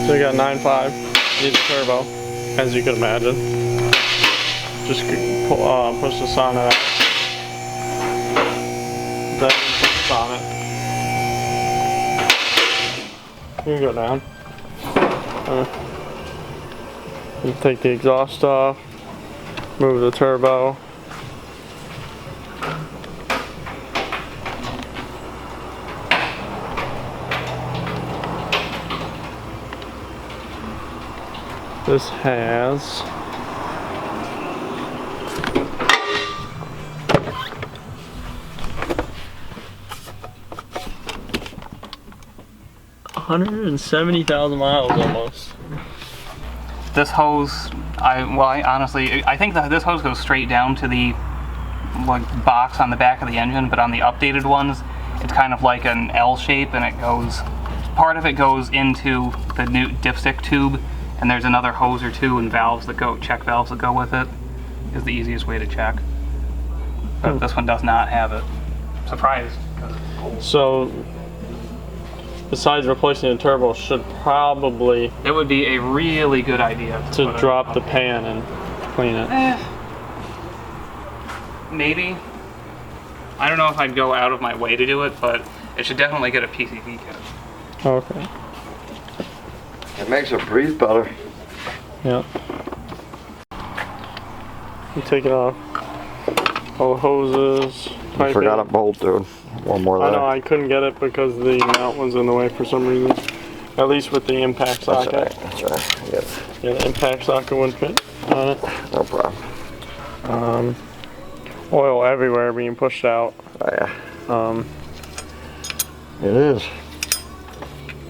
So we got 9.5, needs a turbo, as you can imagine. Just push the sonnet out. Then push the sonnet. You can go down. You take the exhaust off, move the turbo. This has 170,000 miles almost. This hose, I think that this hose goes straight down to the box on the back of the engine, but on the updated ones, it's kind of like an L shape, and it goes, part of it goes into the new dipstick tube, and there's another hose or two and valves that go, check valves that go with it, is the easiest way to check. But this one does not have it. Surprised. So, besides replacing the turbo, should probably... It would be a really good idea to drop the pan and clean it. Maybe. I don't know if I'd go out of my way to do it, but it should definitely get a PCV kit. Okay. It makes it breathe better. Yep. You take it off. All the hoses. I forgot a bolt, dude. One more there. I know, I couldn't get it because the mount was in the way for some reason. At least with the impact socket. That's right. Yep. Yeah, the impact socket wouldn't fit on it. No problem. Oil everywhere being pushed out. Oh yeah. It is.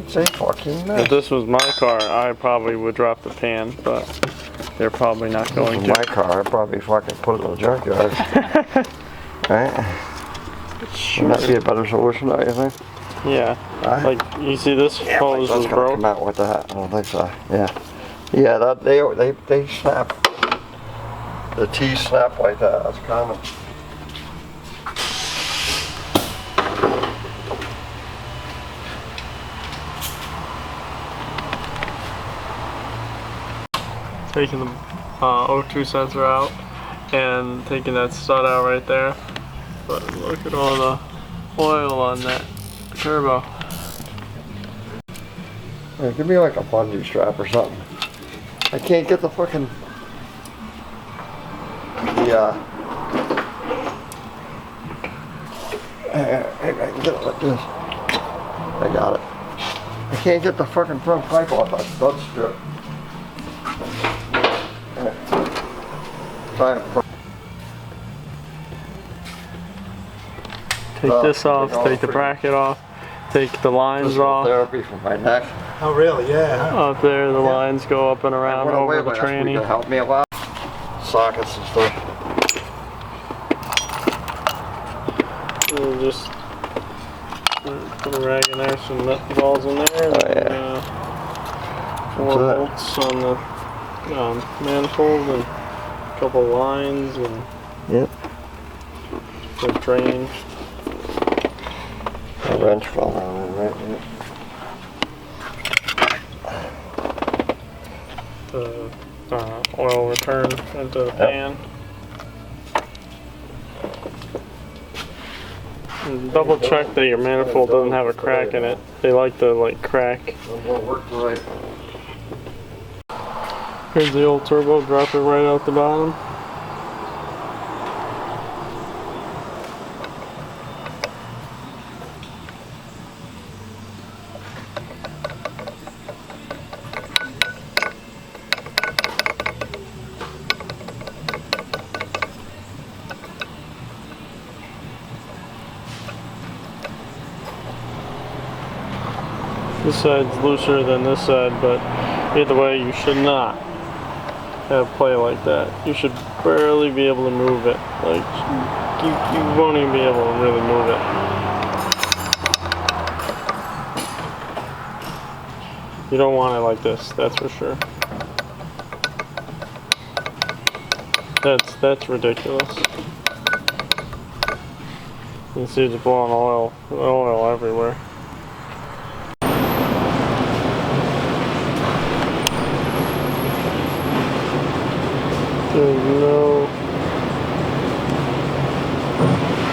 It's a fucking mess. If this was my car, I probably would drop the pan, but they're probably not going to. My car, I'd probably fucking put it in the junkyard. Right? Sure. Wouldn't that be a better solution, don't you think? Yeah. Right? Like, you see this hose was broke? Come out with that. I don't think so. Yeah. Yeah, that they snap. The T's snap like that. That's common. Taking the O2 sensor out and taking that stud out right there. But look at all the oil on that turbo. Yeah, give me like a bungee strap or something. I can't get the fucking I can get it like this. I got it. I can't get the fucking front pipe off that stud strip. Take this off, take the bracket off, take the lines off. Therapy for my neck. Oh really? Yeah. Up there, the lines go up and around over the tranny. To help me a lot. Sockets and stuff. And just put a rag in there, some nut balls in there. Oh, yeah. 4 bolts on the manifold and a couple lines and yep. the drain. A wrench fell down there, right? The oil return into the pan. And double check that your manifold doesn't have a crack in it. They like to crack. Here's the old turbo, drop it right out the bottom. This side's looser than this side, but either way, you should not have play like that. You should barely be able to move it. Like, you won't even be able to really move it. You don't want it like this, that's for sure. That's ridiculous. You can see it's blowing oil everywhere. There's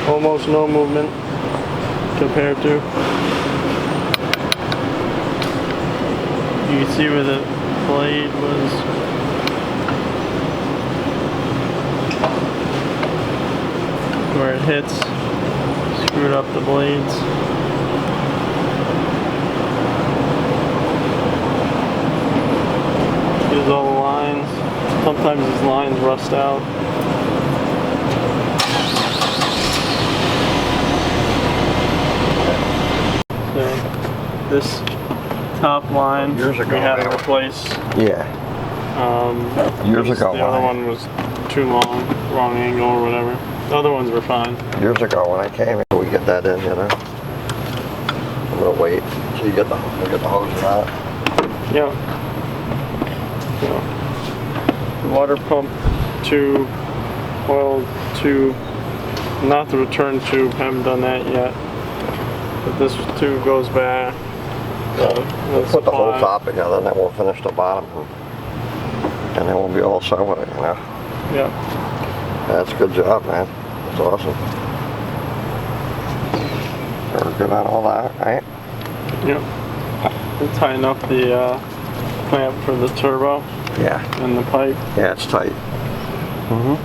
almost no movement compared to. You can see where the blade was. Where it hits, screwed up the blades. Here's all the lines. Sometimes these lines rust out. So this top line Years ago, we had to they were- replace. Yeah. Years ago, The other one was too long, wrong angle or whatever. The other ones were fine. Years ago when I came here, we get that in, you know. I'm gonna wait till you get the hose out. Yeah. So, water pump tube, oil tube, not the return tube, haven't done that yet. But this tube goes back. We'll put the whole top together and then we'll finish the bottom. And then we'll be all set with it, you know. Yeah. That's a good job, man. That's awesome. We're good on all that, right? Yep. We'll tighten up the clamp for the turbo Yeah. and the pipe. Yeah, it's tight. Mm-hmm.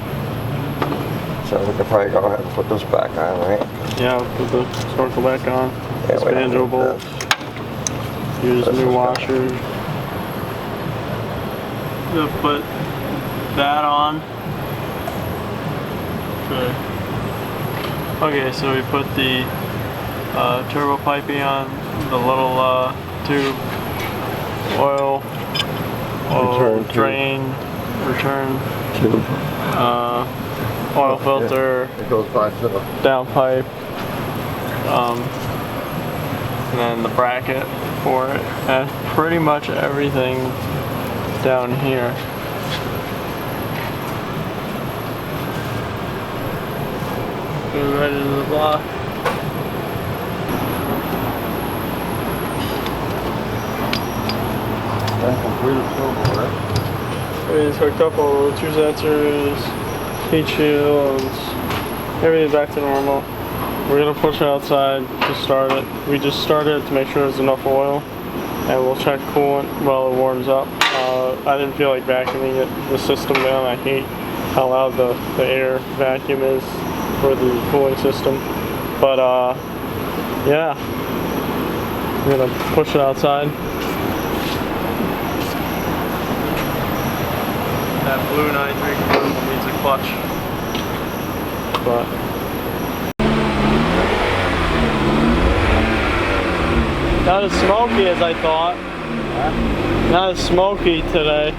So we could probably go ahead and put this back on, right? Yeah, put the snorkel back on. Yeah, This we don't banjo need bolt. this. Use This new is washers. Gonna put that on. Okay, so we put the turbo piping on, the little tube, oil Return tube. drain, return, Tube. oil filter, It goes back to the... down pipe, and then the bracket for it, and pretty much everything down here. Go right into the block. That's completed turbo, right? Everything's hooked up, all the two sensors, heat shields, everything's back to normal. We're gonna push it outside to start it. We just started it to make sure there's enough oil, and we'll check coolant while it warms up. I didn't feel like vacuuming the system down. I hate how loud the air vacuum is for the cooling system. But yeah, we're gonna push it outside. That blue 93 convertible needs a clutch, but not as smoky as I thought. Not as smoky today.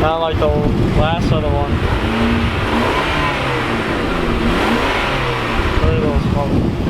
Not like the last other one. Very little smoke.